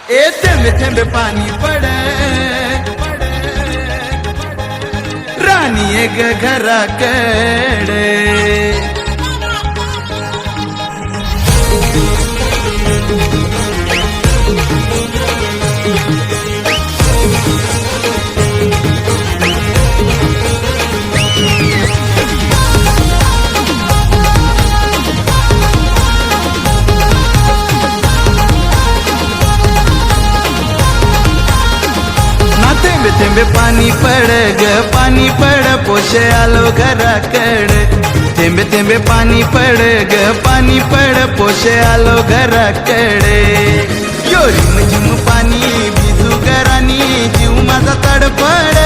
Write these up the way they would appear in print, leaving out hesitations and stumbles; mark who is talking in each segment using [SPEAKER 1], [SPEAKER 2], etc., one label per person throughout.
[SPEAKER 1] ए थेंबे थेंबे पाणी पडे राणी एक घराकडे थेंबे थेंबे पाणी पड ग पाणी पड पोशे आलो घराकडे थेंबे थेंबे पाणी पड ग पाणी पड पोशे आलो घराकडे यो रिम झिम पाणी भिजू घरानी जीव माझा तडफड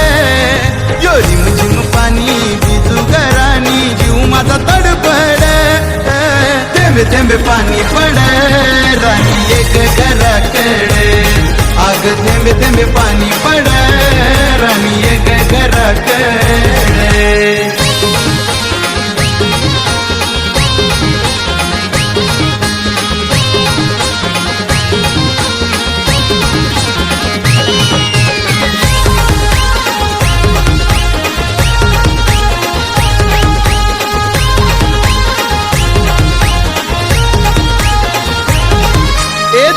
[SPEAKER 1] यो रिम झिम पाणी भिजू घरानी जीव माझा तडफड थेंबे थेंबे पाणी पड राणी एक घराकडे आग थेंबे थेंबे पाणी पड राणी एक घराकडे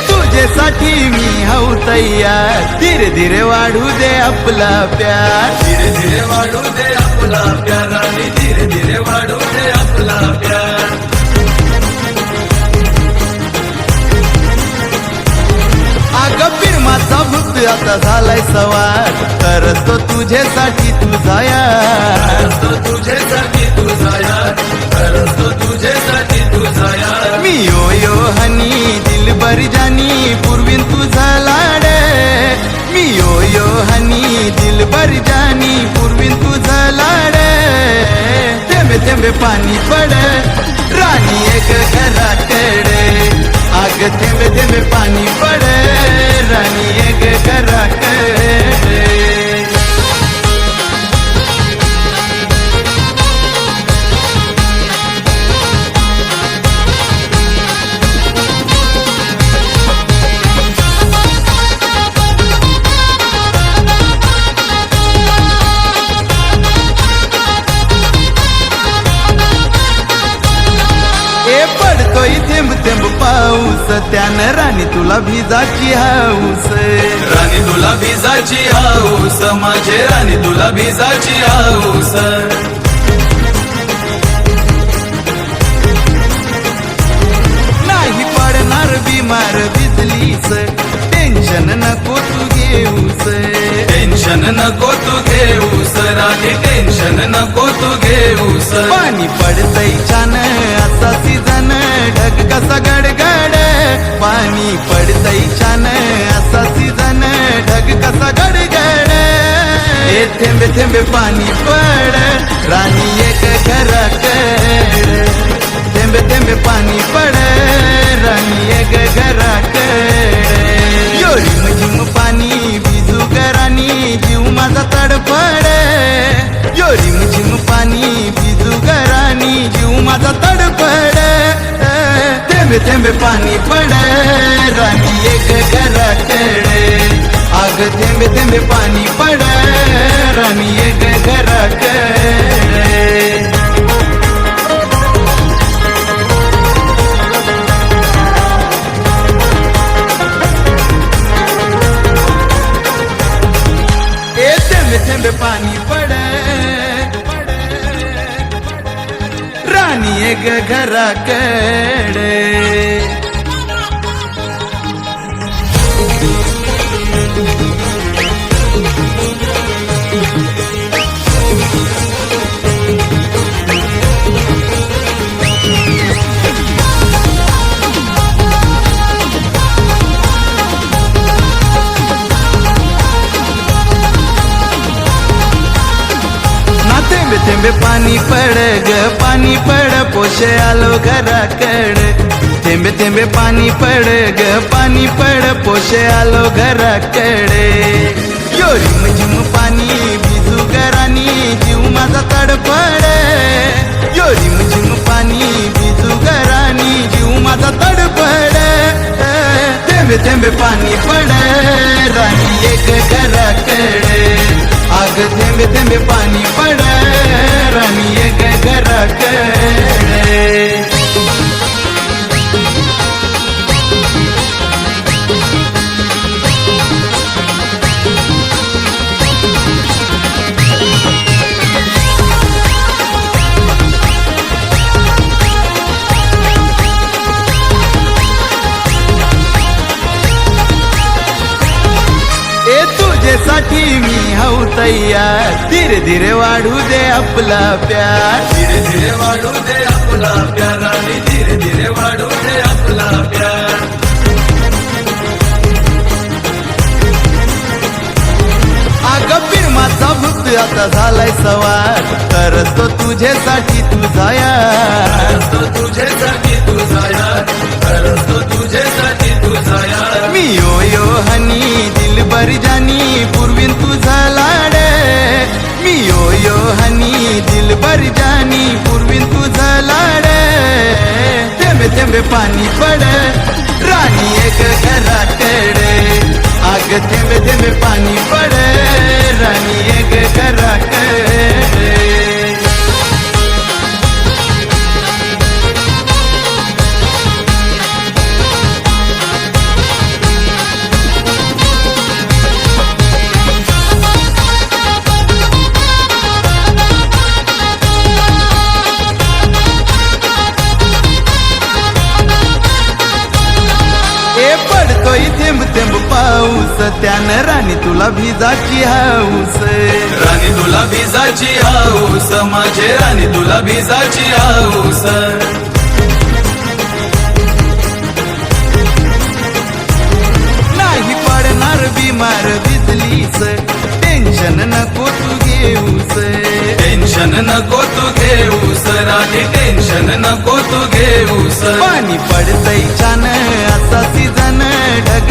[SPEAKER 1] तुझ्यासाठी मी हऊ तयार धीरे धीरे वाढू दे आपला प्यार
[SPEAKER 2] धीरे धीरे वाढू दे आपला प्यार राणी धीरे धीरे वाढू दे आपला प्यार
[SPEAKER 1] अगं फिरमाचा भूत आता झालाय सवार करतो तुझ्यासाठी तुझा यार
[SPEAKER 2] करतो तुझ्यासाठी तुझा यार करतो तुझ्यासाठी तुझा यार
[SPEAKER 1] मी यो यो हनी दिलबर जानी पूर्वीन तुझा लाड मी यो यो हनी दिलबर जानी पूर्वीन तुझा लाड थेंबे थेंबे पाणी पड राणी एक घराकडे आग थेंबे थेंबे पाणी पड राणी एक घराकडे पडतोय थेंब थेंब पाऊस त्यानं राणी तुला भिजाची हाऊस
[SPEAKER 2] राणी तुला भिजाची हाऊस माझे राणी तुला भिजाची हाऊस
[SPEAKER 1] नाही पडणार बिमार भिजलीस टेन्शन नको तू घेऊस
[SPEAKER 2] टेन्शन नको तू घेऊस राणी टेन्शन नको तू घेऊस
[SPEAKER 1] पाणी पडतय छान असा सीजन ढग कसा गडगड पाणी पडतय छान असा सीजन ढग कसा गडगड हे थेंबे थेंबे पाणी पड राणी एक घराकडे थेंबे थेंबे पाणी पड राणी एक घराकडे यो रिम झिम पाणी भिजू घरानी जीव माझा तडफड यो रिम झिम पाणी भिजू घरानी जीव माझा तडफड थेंबे थेंबे पाणी पड राणी एक घराकडे आग थेंबे थेंबे पाणी पड राणी एक घराकडे थेंबे पाणी पड राणी एक घराकडे थेंबे थेंबे पाणी पड ग पाणी पड पोशे आलो घराकडे थेंबे थेंबे पाणी पड ग पाणी पड पोशे आलो घराकडे यो रिम झिम पाणी भिजू घरानी जीव माझा तडफड यो रिम झिम पाणी भिजू घरानी जीव माझा तडफड थेंबे थेंबे पाणी पड राणी एक घराकडे अग थेंबे थेंबे पाणी पड राणी एक घराकडे तुझ्यासाठी मी हाऊ तयार धीरे धीरे वाढू दे आपला प्यार
[SPEAKER 2] धीरे धीरे वाढू दे आपला प्यार राणी धीरे धीरे वाढू दे आपला प्यार
[SPEAKER 1] अग प्रेमाचा भूत आता झालाय सवार करत तो तुझ्यासाठी तुझा यार
[SPEAKER 2] तो तुझ्यासाठी तुझा यार खरंच तो तुझ्यासाठी तुझा यार
[SPEAKER 1] मी यो यो हनी दिलबर जानी पूर्वीन तुझा लाड मी यो यो हनी दिलबर जानी पूर्वीन तुझा लाड थेंबे थेंबे पाणी पड राणी एक घराकडे अग थेंबे थेंबे पाणी पड राणी एक घराकडे पडतोय थेंब थेंब पाऊस त्यानं राणी तुला भिजाची हाऊस
[SPEAKER 2] राणी तुला भिजाची हाऊस माझे राणी तुला भिजाची हाऊस
[SPEAKER 1] नाही पडणार बिमार भिजलीस टेन्शन नको तू घेऊस
[SPEAKER 2] टेन्शन नको तू घेऊस राणी टेन्शन नको तू घेऊस
[SPEAKER 1] पाणी पडतय छान असा सीजन ढग